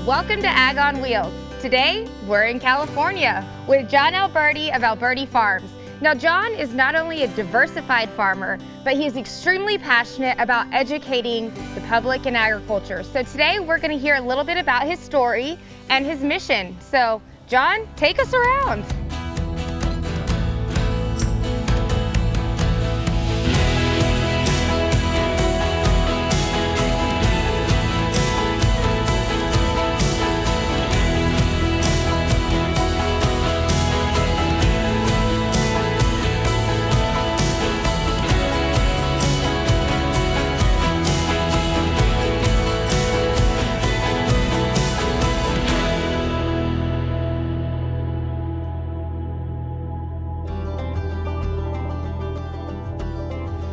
Welcome to Ag on Wheels. Today, we're in California with John Alberti of Alberti Farms. Now, John is not only a diversified farmer, but he's extremely passionate about educating the public in agriculture. So today, we're going to hear a little bit about his story and his mission. So, John, take us around.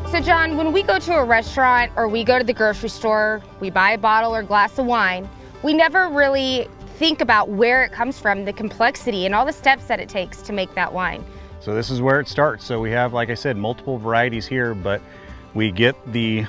So John, when we go to a restaurant or we go to the grocery store, we buy a bottle or glass of wine, we never really think about where it comes from, the complexity and all the steps that it takes to make that wine. So this is where it starts. So we have, like I said, multiple varieties here, but we get the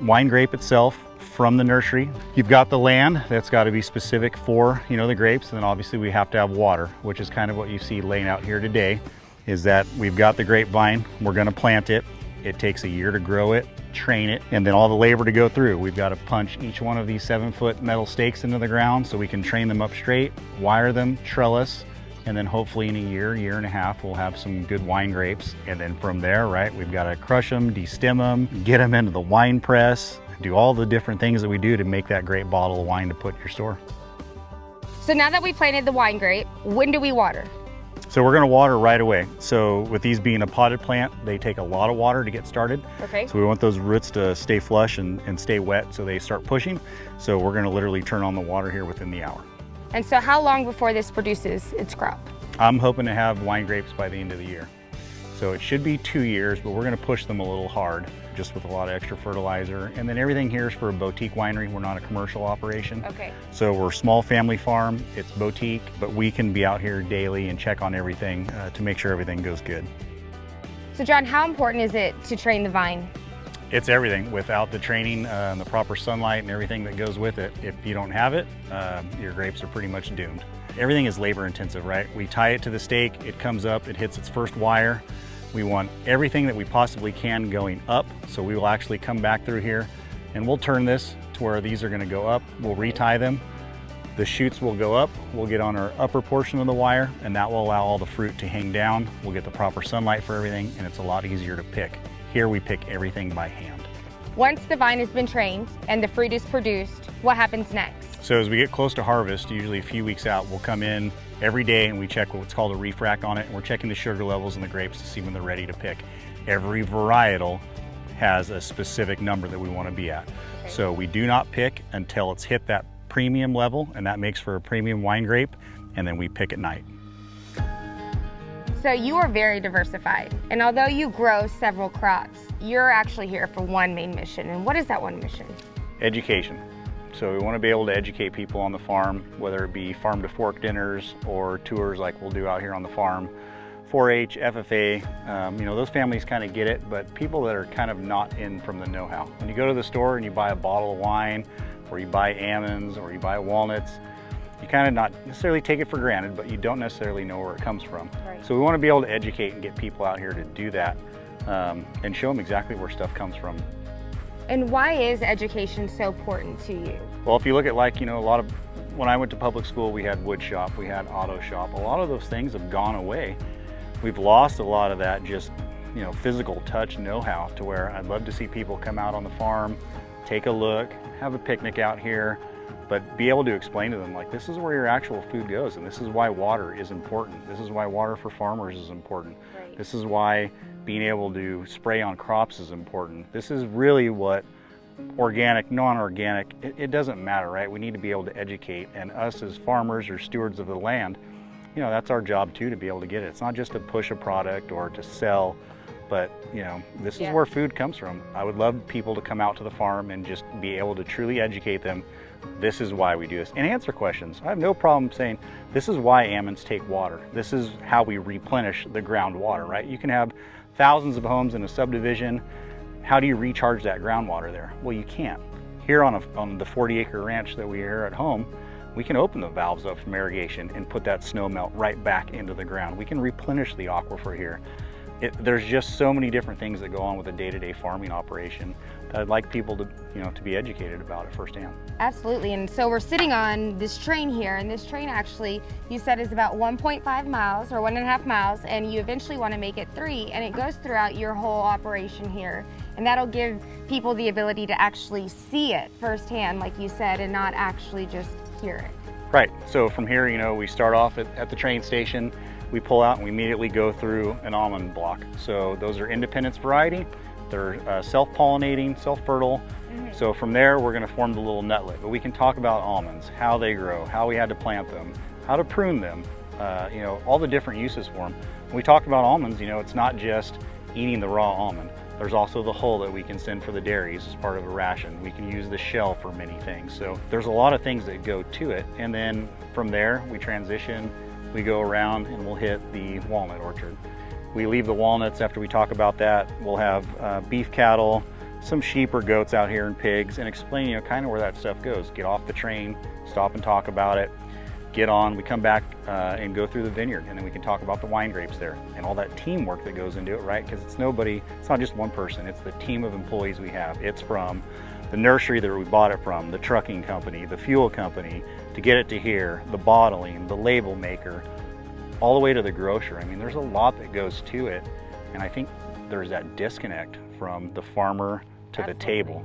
wine grape itself from the nursery. You've got the land that's got to be specific for, the grapes, and then obviously we have to have water, which is kind of what you see laying out here today, is that we've got the grapevine, we're going to plant it. It takes a year to grow it, train it, and then all the labor to go through. We've got to punch each one of these 7-foot metal stakes into the ground so we can train them up straight, wire them, trellis, and then hopefully in a year and a half, we'll have some good wine grapes. And then from there, right, we've got to crush them, destem them, get them into the wine press, do all the different things that we do to make that great bottle of wine to put in your store. So now that we planted the wine grape, when do we water? So we're going to water right away. So with these being a potted plant, they take a lot of water to get started. Okay. So we want those roots to stay flush and stay wet so they start pushing. So we're going to literally turn on the water here within the hour. And so how long before this produces its crop? I'm hoping to have wine grapes by the end of the year. So it should be 2 years, but we're going to push them a little hard, just with a lot of extra fertilizer. And then everything here is for a boutique winery. We're not a commercial operation. Okay. So we're a small family farm. It's boutique, but we can be out here daily and check on everything to make sure everything goes good. So John, how important is it to train the vine? It's everything. Without the training and the proper sunlight and everything that goes with it, if you don't have it, your grapes are pretty much doomed. Everything is labor intensive, right? We tie it to the stake, it comes up, it hits its first wire. We want everything that we possibly can going up, so we will actually come back through here and we'll turn this to where these are going to go up. We'll retie them. The shoots will go up. We'll get on our upper portion of the wire, and that will allow all the fruit to hang down. We'll get the proper sunlight for everything, and it's a lot easier to pick. Here we pick everything by hand. Once the vine has been trained and the fruit is produced, what happens next? So as we get close to harvest, usually a few weeks out, we'll come in every day and we check what's called a reef rack on it, and we're checking the sugar levels in the grapes to see when they're ready to pick. Every varietal has a specific number that we want to be at. Okay. So we do not pick until it's hit that premium level, and that makes for a premium wine grape, and then we pick at night. So you are very diversified, and although you grow several crops, you're actually here for one main mission. And what is that one mission? Education. So we want to be able to educate people on the farm, whether it be farm to fork dinners or tours like we'll do out here on the farm. 4-H, FFA, those families kind of get it, but people that are kind of not in from the know-how. When you go to the store and you buy a bottle of wine, or you buy almonds, or you buy walnuts, you kind of not necessarily take it for granted, but you don't necessarily know where it comes from. Right. So we want to be able to educate and get people out here to do that and show them exactly where stuff comes from. And why is education so important to you? Well, if you look at when I went to public school, we had wood shop, we had auto shop. A lot of those things have gone away. We've lost a lot of that just, physical touch know-how, to where I'd love to see people come out on the farm, take a look, have a picnic out here, but be able to explain to them, like, this is where your actual food goes, and this is why water is important. This is why water for farmers is important. Right. This is why being able to spray on crops is important. This is really what organic, non-organic, it doesn't matter, right? We need to be able to educate, and us as farmers or stewards of the land, that's our job too, to be able to get it. It's not just to push a product or to sell, but this is where food comes from. I would love people to come out to the farm and just be able to truly educate them. This is why we do this, and answer questions. I have no problem saying, this is why almonds take water. This is how we replenish the groundwater, right? You can have thousands of homes in a subdivision. How do you recharge that groundwater there? Well, you can't. Here on the 40-acre ranch that we are at home, we can open the valves up from irrigation and put that snow melt right back into the ground. We can replenish the aquifer here. There's just so many different things that go on with a day-to-day farming operation that I'd like people to, to be educated about it firsthand. Absolutely, and so we're sitting on this train here, and this train actually, you said, is about 1.5 miles or 1.5 miles, and you eventually want to make it 3, and it goes throughout your whole operation here, and that'll give people the ability to actually see it firsthand, like you said, and not actually just hear it. Right, so from here, we start off at the train station, we pull out and we immediately go through an almond block. So those are Independence variety. They're self-pollinating, self-fertile. So from there, we're gonna form the little nutlet. But we can talk about almonds, how they grow, how we had to plant them, how to prune them, all the different uses for them. When we talk about almonds, it's not just eating the raw almond. There's also the hull that we can send for the dairies as part of a ration. We can use the shell for many things. So there's a lot of things that go to it. And then from there, we transition, we go around and we'll hit the walnut orchard. We leave the walnuts after we talk about that. We'll have beef cattle, some sheep or goats out here and pigs, and explain, kind of where that stuff goes. Get off the train, stop and talk about it, get on, we come back and go through the vineyard, and then we can talk about the wine grapes there and all that teamwork that goes into it, right? Because it's not just one person, it's the team of employees we have. It's from the nursery that we bought it from, the trucking company, the fuel company, to get it to here, the bottling, the label maker, all the way to the grocer. I mean, there's a lot that goes to it, and I think there's that disconnect from the farmer to the table.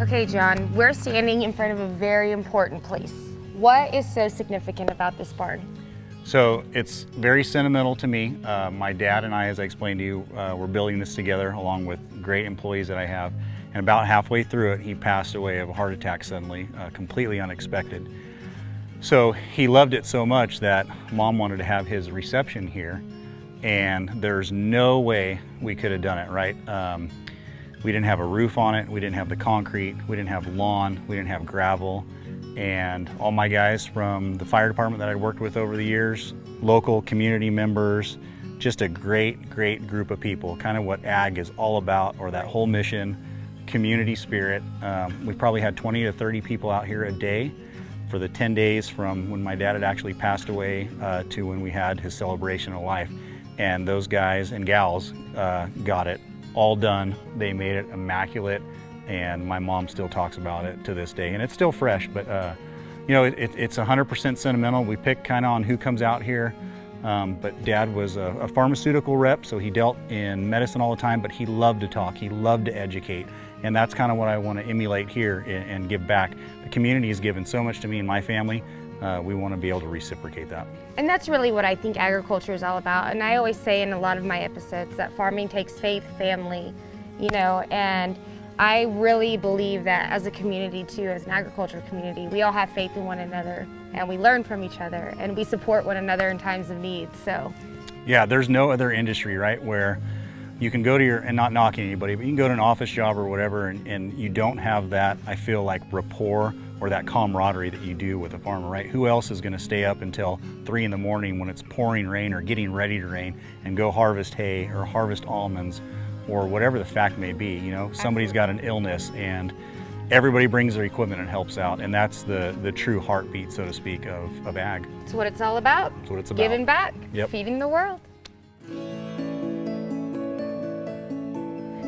Okay, John, we're standing in front of a very important place. What is so significant about this barn? So it's very sentimental to me. My dad and I, as I explained to you, we're building this together along with great employees that I have. And about halfway through it, he passed away of a heart attack suddenly, completely unexpected. So he loved it so much that Mom wanted to have his reception here, and there's no way we could have done it, right? We didn't have a roof on it, we didn't have the concrete, we didn't have lawn, we didn't have gravel. And all my guys from the fire department that I worked with over the years, local community members, just a great, great group of people, kind of what ag is all about, or that whole mission, community spirit. We probably had 20 to 30 people out here a day for the 10 days from when my dad had actually passed away to when we had his celebration of life. And those guys and gals got it all done. They made it immaculate, and my mom still talks about it to this day, and it's still fresh. But it's 100% sentimental. We pick kind of on who comes out here, but Dad was a pharmaceutical rep, so he dealt in medicine all the time, but he loved to talk, he loved to educate, and that's kind of what I want to emulate here and give back. The community has given so much to me and my family. We want to be able to reciprocate that. And that's really what I think agriculture is all about. And I always say in a lot of my episodes that farming takes faith, family, and I really believe that as a community too, as an agriculture community, we all have faith in one another, and we learn from each other, and we support one another in times of need. So yeah, there's no other industry, right, where you can go to and not knocking anybody, but you can go to an office job or whatever, and you don't have that, I feel like, rapport or that camaraderie that you do with a farmer, right? Who else is gonna stay up until 3 in the morning when it's pouring rain or getting ready to rain and go harvest hay or harvest almonds or whatever the fact may be, Somebody's got an illness and everybody brings their equipment and helps out, and that's the true heartbeat, so to speak, of ag. That's what it's all about. That's what it's about. Giving back, yep. Feeding the world.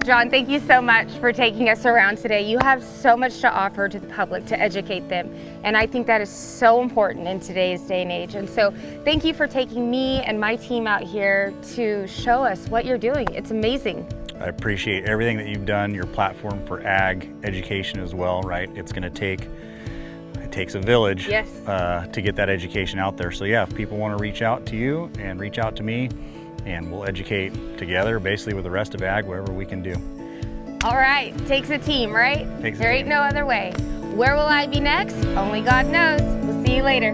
John, thank you so much for taking us around today. You have so much to offer to the public to educate them, and I think that is so important in today's day and age. And so thank you for taking me and my team out here to show us what you're doing. It's amazing. I appreciate everything that you've done, your platform for ag education as well, right? It takes a village, yes, to get that education out there. So yeah, if people want to reach out to you and reach out to me, and we'll educate together, basically with the rest of ag, wherever we can do. All right, takes a team, right? Takes a there team. Ain't no other way. Where will I be next? Only God knows. We'll see you later.